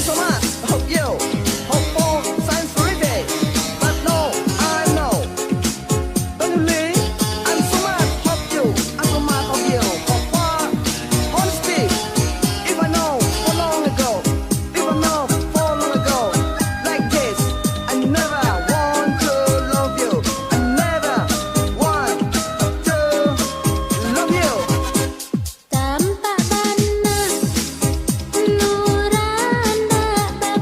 so much. Hope you hope for science free day. But no, I know. Don't you leave? I'm so much. Hope you. I'm so much of you. Hope for honesty. If I know for long ago. If I know for long ago. Like this, I never want to love you. I never want to love you. Tampak bana nuran dak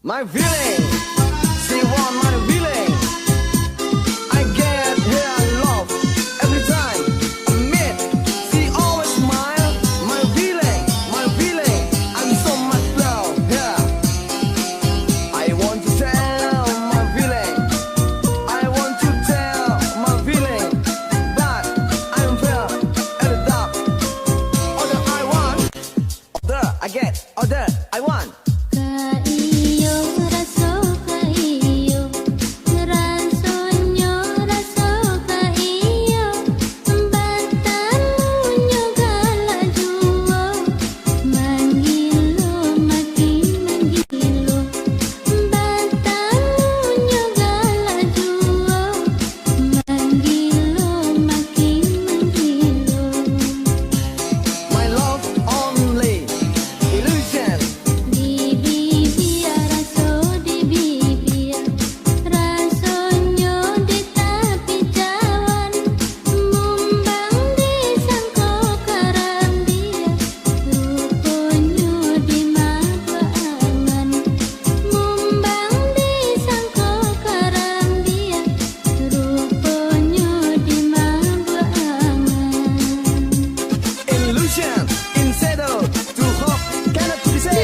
My feeling, she want my feeling. I get her love every time I meet. She always smile. My feeling, I'm so much love her. I want to tell my feeling. I want to tell my feeling, but I'm fair at the dark. Order I want, order I get, order I want. My love only illusion. Illusion in shadow to hope cannot be said.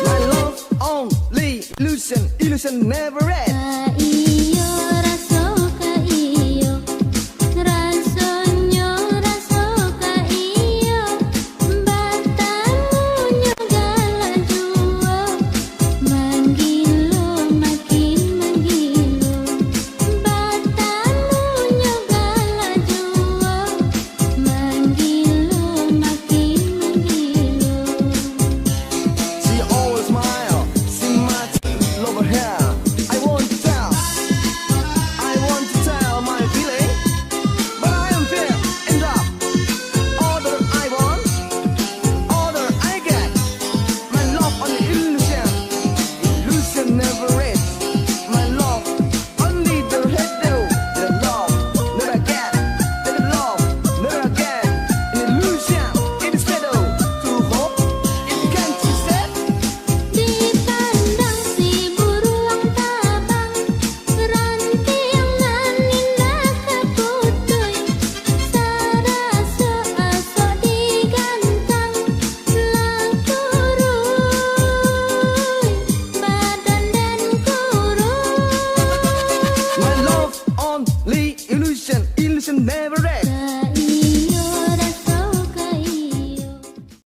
My love only illusion never ends. She always smile, she much love her hair. I want to tell my feeling, but I am fear in love. Order I want, order I get. My love only illusion never ends. My love only the head do, the love never get, the love never get. An illusion in the shadow to hope it can be said. My love only illusion never ends.